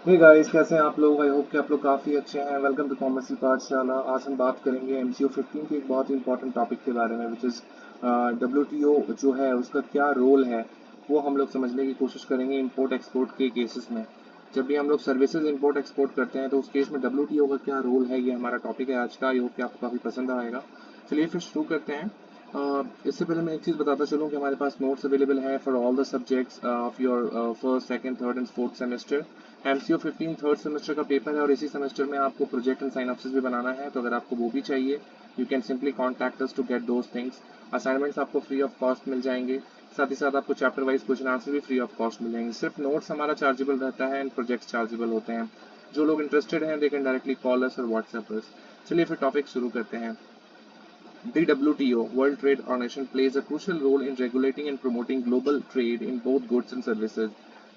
Hey guys, कैसे हैं आप लोग? आई होप कि आप लोग काफ़ी अच्छे हैं। वेलकम टू कॉमर्स की पाठशाला। आज हम बात करेंगे एमसीओ 15 के एक बहुत ही इंपॉर्टेंट टॉपिक के बारे में, विच इज़ डब्ल्यूटीओ जो है उसका क्या रोल है, वो हम लोग समझने की कोशिश करेंगे इंपोर्ट एक्सपोर्ट के केसेस में। जब भी हम लोग सर्विसेज इंपोर्ट एक्सपोर्ट करते हैं तो उस केस में डब्ल्यूटीओ का क्या रोल है, ये हमारा टॉपिक है आज का। आई होप कि आपको काफ़ी पसंद आएगा। चलिए फिर शुरू करते हैं। इससे पहले मैं एक चीज़ बताता चलूँ कि हमारे पास नोट्स अवेलेबल है for all the subjects of your first second third and fourth semester. MCO 15 third semester का पेपर है और इसी सेमेस्टर में आपको प्रोजेक्ट एंड साइनॉप्सिस भी बनाना है, तो अगर आपको वो भी चाहिए you can simply contact us to get those things. Assignments आपको फ्री ऑफ कॉस्ट मिल जाएंगे, साथ ही साथ आपको चैप्टर वाइज क्वेश्चन आंसर भी फ्री ऑफ कॉस्ट मिल जाएंगे। सिर्फ नोट्स हमारा चार्जेबल रहता है एंड प्रोजेक्ट्स चार्जेबल होते हैं। जो लोग इंटरेस्टेड हैं दे कैन डायरेक्टली कॉल अस और व्हाट्सएप अस। चलिए फिर टॉपिक शुरू करते हैं। The WTO, World Trade Organization, plays a crucial role in regulating and promoting global trade in both goods and services.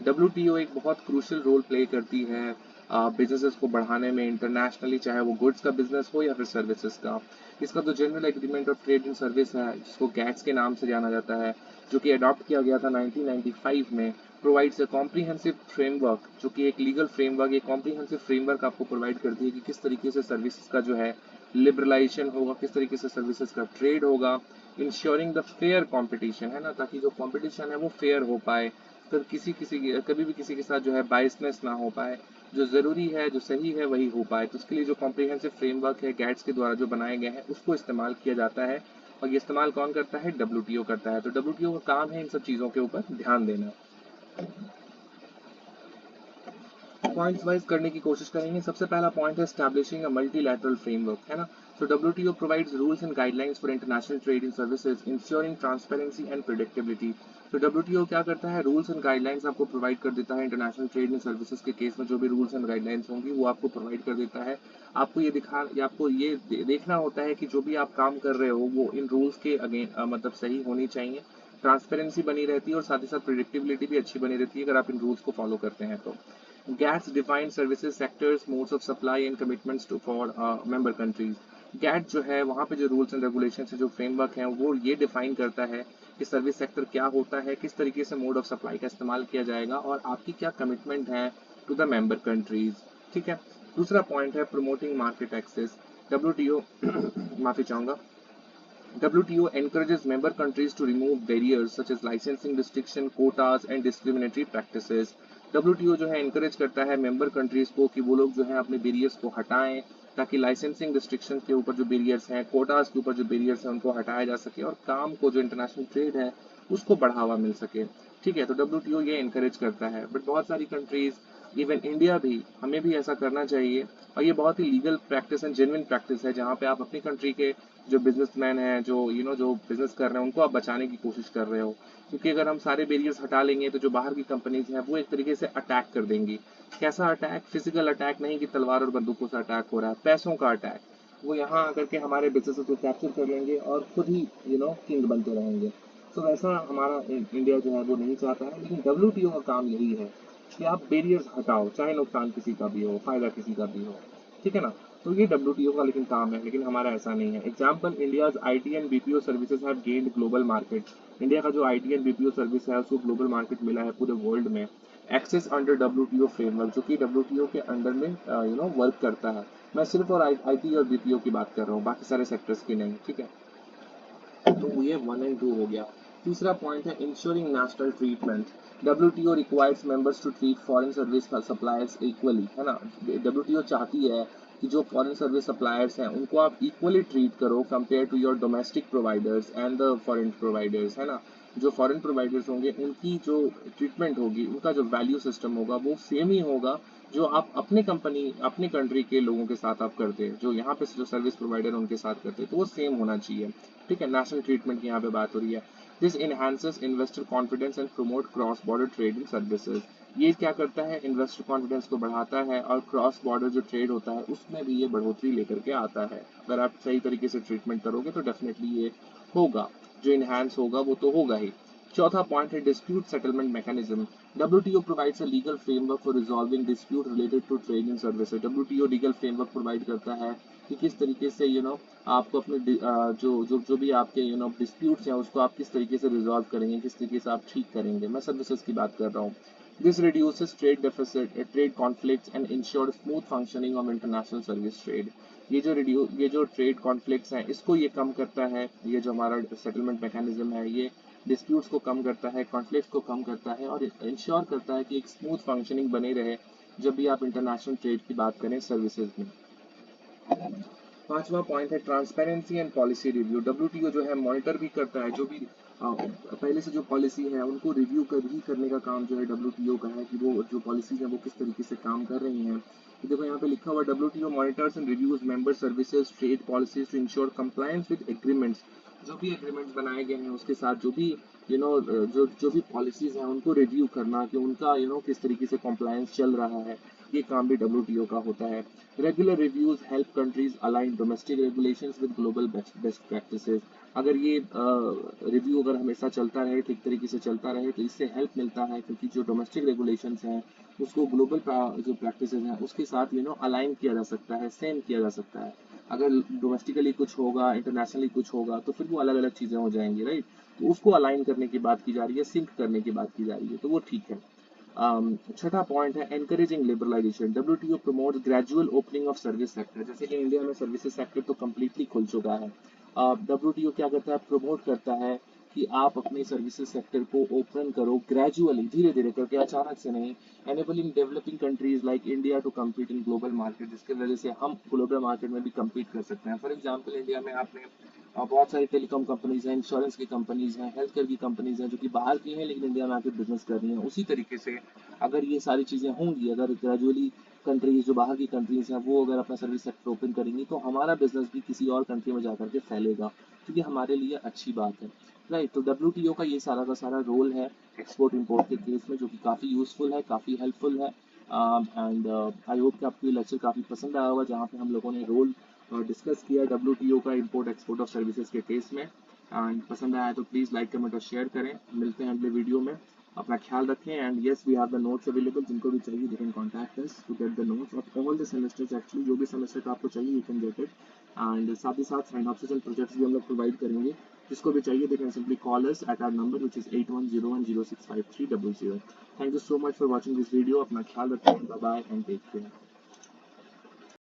WTO एक बहुत क्रूशियल रोल प्ले करती है बिजनेसेस को बढ़ाने में इंटरनेशनली, चाहे वो गुड्स का बिजनेस हो या फिर सर्विसेज का। इसका जो general agreement of trade and service है, जिसको गैट्स के नाम से जाना जाता है, जो कि अडॉप्ट किया गया था 1995 में, प्रोवाइड्स ए कॉम्प्रीहेंसिव फ्रेमवर्क, जो कि एक लीगल फ्रेमवर्क, एक कॉम्प्रीहेंसिव फ्रेमवर्क आपको प्रोवाइड करती है कि किस तरीके से सर्विसेज का जो है लिबरलाइजेशन होगा, किस तरीके से सर्विसेज का ट्रेड होगा, इंश्योरिंग द फेयर कंपटीशन, है ना, ताकि जो कंपटीशन है वो फेयर हो पाए, फिर कभी भी किसी के साथ जो है बायसनेस ना हो पाए, जो जरूरी है जो सही है वही हो पाए। तो उसके लिए जो कॉम्प्रिहेंसिव फ्रेमवर्क है गैट्स के द्वारा जो बनाए गए हैं उसको इस्तेमाल किया जाता है। और ये इस्तेमाल कौन करता है? डब्ल्यूटीओ करता है। तो डब्ल्यूटीओ का काम है इन सब चीज़ों के ऊपर ध्यान देना। पॉइंट्स वाइज करने की कोशिश करेंगे। सबसे पहला पॉइंट है एस्टैब्लिशिंग अ मल्टीलैटरल फ्रेमवर्क, है ना। तो WTO provides rules and guidelines for international trade in services ensuring transparency and predictability. तो डब्ल्यूटीओ क्या करता है? रूल्स एंड गाइडलाइंस आपको प्रोवाइड कर देता है। इंटरनेशनल ट्रेड इन सर्विसेज के केस में जो भी रूल्स एंड गाइडलाइंस होंगी वो आपको प्रोवाइड कर देता है। आपको ये देखना होता है कि जो भी आप काम कर रहे हो वो इन रूल्स के मतलब सही होनी चाहिए, ट्रांसपेरेंसी बनी रहती है और साथ ही साथ प्रिडिक्टेबिलिटी भी अच्छी बनी रहती है अगर आप इन रूल्स को फॉलो करते हैं तो। GATS define services sectors, modes of supply and commitments to for member countries. GATT जो है वहाँ पे जो रूल्स एंड रेगुलेशन है, जो फ्रेमवर्क है, वो ये डिफाइन करता है कि सर्विस सेक्टर क्या होता है, किस तरीके से मोड ऑफ सप्लाई का इस्तेमाल किया जाएगा और आपकी क्या कमिटमेंट है टू द मेंबर कंट्रीज। ठीक है। दूसरा पॉइंट है प्रमोटिंग मार्केट एक्सेस। डब्ल्यूटीओ माफी चाहूंगा, WTO encourages member countries to remove barriers such as licensing restriction, quotas and discriminatory practices. WTO जो है encourage करता है member countries को कि वो लोग जो है अपने barriers को हटाएं, ताकि licensing restrictions के ऊपर जो barriers हैं, quotas के ऊपर जो barriers हैं, उनको हटाया जा सके और काम को जो international trade है उसको बढ़ावा मिल सके। ठीक है, तो WTO ये encourage करता है, बट बहुत सारी countries, इवन इंडिया भी, हमें भी ऐसा करना चाहिए। और ये बहुत ही legal practice and genuine practice है, जहाँ पे आप अपनी कंट्री के जो बिजनेसमैन हैं, जो जो बिजनेस कर रहे हैं, उनको आप बचाने की कोशिश कर रहे हो। क्योंकि अगर हम सारे बैरियर्स हटा लेंगे तो जो बाहर की कंपनीज हैं वो एक तरीके से अटैक कर देंगी। कैसा अटैक? फिजिकल अटैक नहीं कि तलवार और बंदूकों से अटैक हो रहा है, पैसों का अटैक। वो यहाँ आकर के हमारे बिजनेस को कैप्चर कर लेंगे और खुद ही किंग बनते रहेंगे। तो वैसा हमारा इंडिया जो है वो नहीं चाहता है, लेकिन डब्ल्यूटीओ का काम यही है कि आप बैरियर्स हटाओ, चाहे नुकसान किसी का भी हो, फायदा किसी का भी हो। ठीक है ना। तो ये डब्ल्यूटीओ का लेकिन काम है, लेकिन हमारा ऐसा नहीं है। Example, India's IT and BPO services have gained global market. India का जो आईटी एंड बीपीओ सर्विस है उसको ग्लोबल मार्केट मिला है पूरे वर्ल्ड में, एक्सेस अंडर डब्ल्यूटीओ फ्रेमवर्क, जो कि डब्ल्यूटीओ के अंडर में वर्क करता है। मैं सिर्फ और आईटी और बीपीओ की बात कर रहा हूँ, बाकी सारे सेक्टर्स की नहीं। ठीक है, तो ये 1 और 2 हो गया। तीसरा पॉइंट है ensuring national treatment. WTO requires members to treat foreign service suppliers equally, है ना। डब्ल्यूटीओ चाहती है कि जो फॉरेन सर्विस सप्लायर्स हैं उनको आप इक्वली ट्रीट करो compare to your domestic providers and the foreign providers, है ना। जो फॉरेन प्रोवाइडर्स होंगे उनकी जो ट्रीटमेंट होगी, उनका जो वैल्यू सिस्टम होगा वो सेम ही होगा जो आप अपने कंपनी अपने कंट्री के लोगों के साथ आप करते हैं, जो यहाँ पे जो सर्विस प्रोवाइडर उनके साथ करते हैं, तो वो सेम होना चाहिए। ठीक है, नेशनल ट्रीटमेंट की यहाँ पे बात हो रही है। This enhances investor confidence and promote cross border trade in services. ये क्या करता है? इन्वेस्टर कॉन्फिडेंस को बढ़ाता है और क्रॉस बॉर्डर जो ट्रेड होता है उसमें भी ये बढ़ोतरी लेकर के आता है। अगर आप सही तरीके से ट्रीटमेंट करोगे तो डेफिनेटली ये होगा, जो इनहेंस होगा वो तो होगा ही। चौथा पॉइंट है dispute settlement mechanism. WTO provides a legal framework for resolving dispute related to trade and services. WTO legal framework provide करता है कि किस तरीके से आपको अपने जो भी आपके डिस्प्यूट्स हैं उसको आप किस तरीके से रिजॉल्व करेंगे, किस तरीके से आप ठीक करेंगे। मैं सर्विसेज की बात कर रहा हूँ। This reduces trade deficit, trade conflicts and ensures smooth functioning of international service trade. ये जो ट्रेड कॉन्फ्लिक्ट्स हैं इसको ये कम करता है, ये जो हमारा सेटलमेंट मैकेनिज्म है ये डिस्प्यूट्स को कम करता है, कॉन्फ्लिक्ट्स को कम करता है और इंश्योर करता है कि एक स्मूथ फंक्शनिंग बने रहे जब भी आप इंटरनेशनल ट्रेड की बात करें सर्विसेज में। पांचवा पॉइंट है transparency and policy review. WTO जो है मॉनिटर भी करता है, जो भी पहले से जो पॉलिसी है उनको रिव्यू करने का काम जो है डब्ल्यूटीओ का है कि वो जो पॉलिसी है वो किस तरीके से काम कर रही हैं। तो देखो यहाँ पे लिखा हुआ WTO monitors and reviews member services trade policies to ensure compliance with agreements. जो भी एग्रीमेंट्स बनाए गए हैं उसके साथ जो भी जो भी पॉलिसीज हैं उनको रिव्यू करना कि उनका किस तरीके से कॉम्प्लायंस चल रहा है, ये काम भी डब्ल्यूटीओ का होता है। Regular reviews help countries align domestic regulations with global best practices. अगर ये रिव्यू अगर हमेशा चलता रहे, ठीक तरीके से चलता रहे, तो इससे हेल्प मिलता है क्योंकि जो डोमेस्टिक रेगुलेशंस हैं उसको ग्लोबल जो प्रैक्टिसेस हैं उसके साथ अलाइन किया जा सकता है, सेम किया जा सकता है। अगर डोमेस्टिकली कुछ होगा, इंटरनेशनली कुछ होगा, तो फिर वो अलग अलग चीजें हो जाएंगी, राइट। तो उसको अलाइन करने की बात की जा रही है, सिंक करने की बात की जा रही है, तो वो ठीक है। छठा पॉइंट है encouraging liberalisation. WTO promotes gradual opening of service sector. जैसे कि इंडिया में सर्विसेज सेक्टर तो कम्प्लीटली खुल चुका है, डब्ल्यूटीओ क्या करता है, प्रमोट करता है कि आप अपने सर्विसेज सेक्टर को ओपन करो ग्रेजुअली, धीरे धीरे करके, अचानक से नहीं। Enabling developing countries like India to compete in global market, जिसकी वजह से हम ग्लोबल मार्केट में भी कम्पीट कर सकते हैं। फॉर एग्जाम्पल इंडिया में आपने बहुत सारी टेलीकॉम कंपनीज हैं, इंश्योरेंस की कंपनीज हैं, हेल्थ केयर की कंपनीज हैं जो कि बाहर की हैं लेकिन इंडिया में आकर बिजनेस कर रही हैं। उसी तरीके से अगर ये सारी चीज़ें होंगी, अगर ग्रेजुअली कंट्रीज जो बाहर की कंट्रीज हैं वो अगर अपना सर्विस सेक्टर ओपन करेंगी तो हमारा बिजनेस भी किसी और कंट्री में जाकर के फैलेगा, क्योंकि हमारे लिए अच्छी बात है, राइट। तो डब्ल्यूटीओ का ये सारा का सारा रोल है एक्सपोर्ट इंपोर्ट के केस में, जो कि काफ़ी यूजफुल है, काफ़ी हेल्पफुल है। एंड आई होप कि आपको ये लेक्चर काफ़ी पसंद आया होगा, जहाँ पे हम लोगों ने रोल डिस्कस किया डब्ल्यूटीओ का इंपोर्ट एक्सपोर्ट ऑफ सर्विसेज के केस में। एंड पसंद आया तो प्लीज़ लाइक कमेंट और शेयर करें। मिलते हैं अगले वीडियो में, अपना ख्याल रखें। And yes we have the notes available, जिनको भी चाहिए they can contact us to get the notes of all the semesters. Actually जो भी सेमेस्टर का आपको चाहिए you can get it. And साथ ही साथ साइन ऑप्शनल प्रोजेक्ट्स भी हम लोग प्रोवाइड करेंगे, जिसको भी चाहिए they can simply call us at our number which is 8101065300। Thank you so much for watching this video. अपना ख्याल रखें, bye bye and take care.